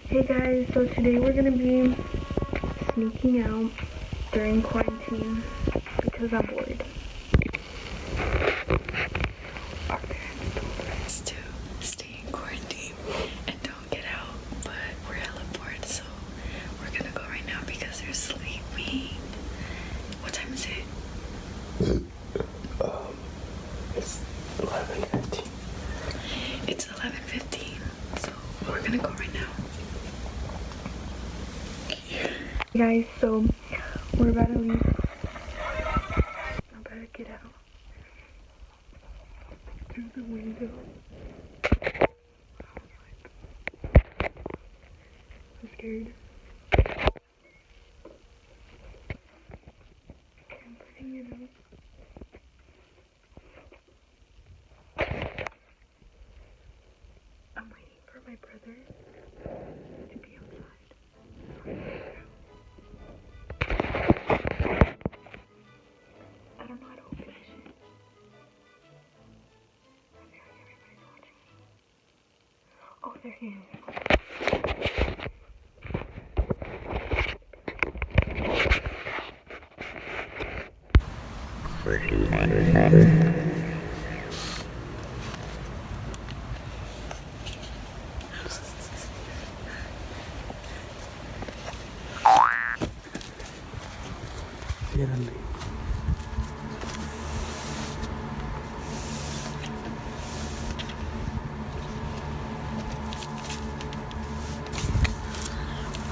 Hey guys, so today we're gonna be sneaking out during quarantine because I'm bored. Our parents told us to stay in quarantine and don't get out, but we're hella bored, so we're gonna go right now because they're sleeping. What time is it? It's 11:15. It's 11:15, so we're gonna go right now. Guys, so we're about to leave. I better get out through the window. I'm scared. I'm putting it up. I'm waiting for my brother to be outside. I don't know how to open this shit. I feel like everybody's watching me. Oh, there he is. Ciérrale.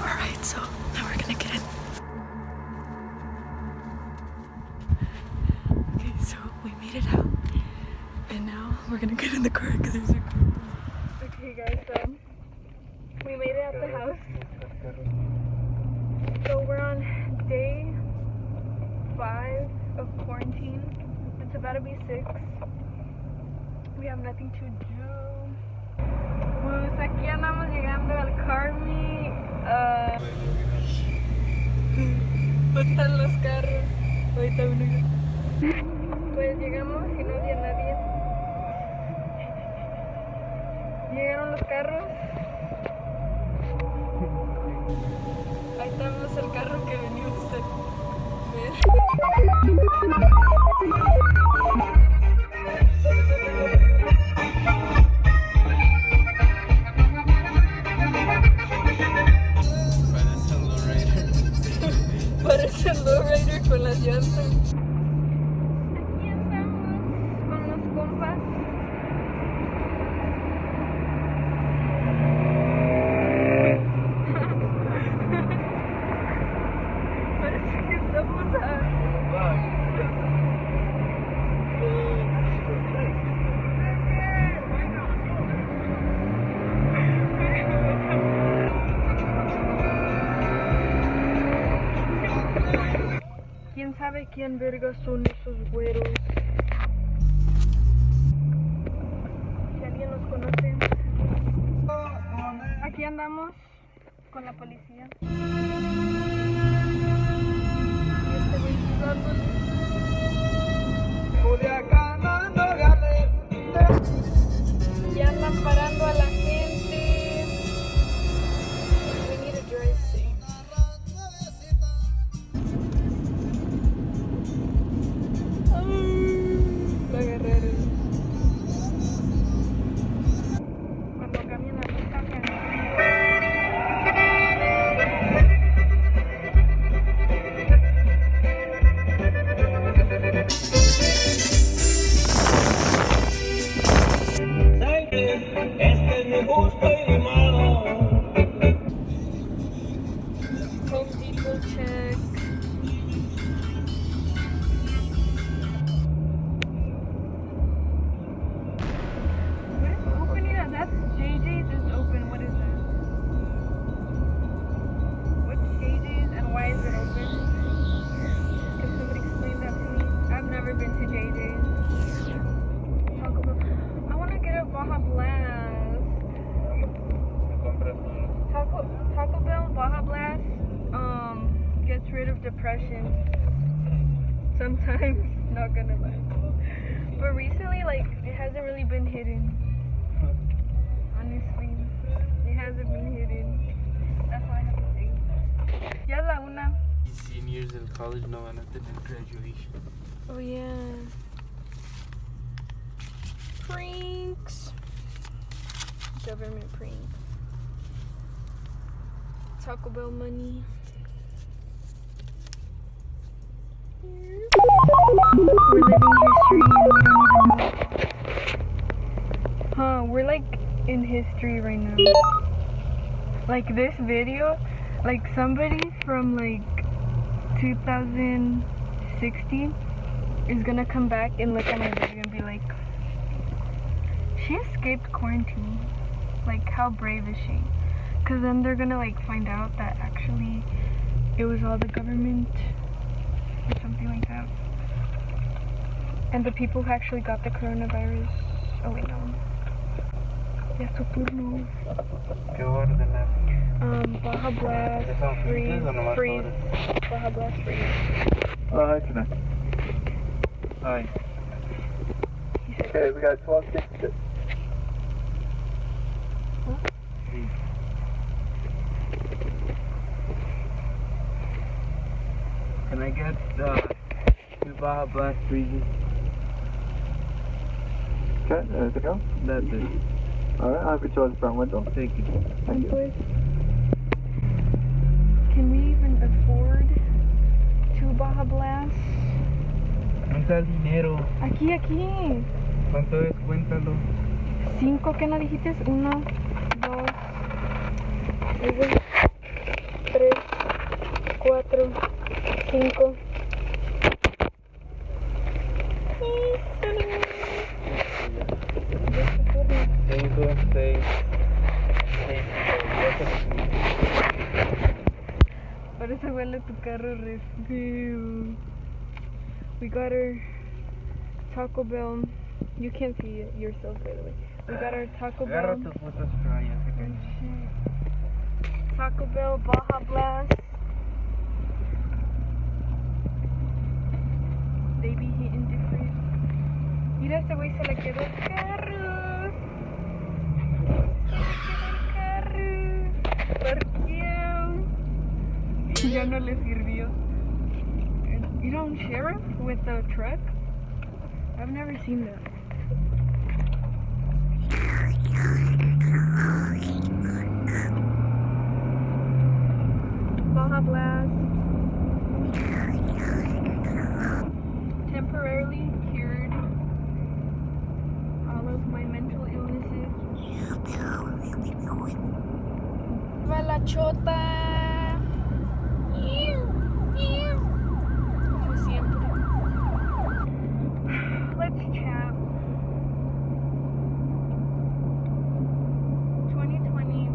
Alright, so now we're gonna get in. Okay, so we made it out. And now we're gonna get in the car because there's a group. Okay guys, so we made it at the house. So we're on day 5 of quarantine. It's about to be 6. We have nothing to do. Pues aquí andamos llegando al Carmi. ¿Dónde están los carros? Ahorita uno. Pues llegamos y no había nadie. Llegaron los carros. Ahí estamos el carro que venimos a ver. Parece el lowrider con las llantas. Aquí estamos con los compas. Parece que estamos ¿Quién sabe quién verga son esos güeros? Si alguien los conoce. Aquí andamos con la policía. Y este güey dándole. Y andan parando a la gente. We need to drive safe. Lo agarraron. Cuando cambian así, cambian. Este es mi gusto y mi mano. Home Depot check. What is opening up? That's JJ's is open. What is that? What's JJ's and why is it open? Can somebody explain that to me? I've never been to JJ's. Taco Bell. I want to get a Baja Blast. Taco Bell Baja Blast gets rid of depression. Sometimes, not gonna lie. But recently, like, it hasn't really been hidden. Honestly, it hasn't been hidden. seniors in college no van a tener graduation. Oh yeah. Pranks. Government prank. Taco Bell money. We're living history and we don't even know. Huh, we're like in history right now. Like this video, like somebody from like 2016 is gonna come back and look at my video and be like, she escaped quarantine. Like, how brave is she? Because then they're gonna like find out that actually it was all the government or something like that. And the people who actually got the coronavirus. Oh wait, no. Ya su turno. ¿Qué ordenar? Baja Blast, freeze, freeze. Baja Blast, freeze. Ay, que no. Ay. Okay, we got 12 tickets. Huh? Can I get 2 Baja Blast freezes? Okay, anything else? That's it. Alright, I'll have you towards the front window. Thank you. Thank you. Can we even afford 2 Baja Blasts? ¿Dónde está el dinero? Aquí, aquí. ¿Cuánto es? Cuéntalo. 5, ¿qué no dijiste? 1, 2, 3, 4, 5. 5, 6. Parece huele tu carro re feo. We got our Taco Bell. You can't see it yourself, by the way. We got our Taco Agarra Bell. tus putas rayas. Taco Bell Baja Blast. They be hitting different. Mira, este güey se le quedó el carro. Parqueado. Ya no le sirvió. You know, sheriff with the truck? I've never seen that. Baja Blast. Temporarily cured all of my mental illnesses. Va la chota. Como siempre. Let's chat. 2020.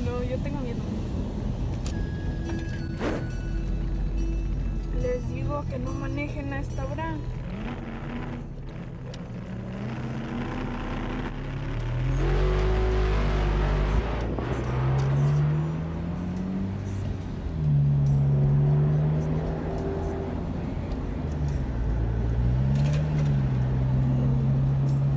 No, yo tengo miedo. Les digo que no manejen a esta hora.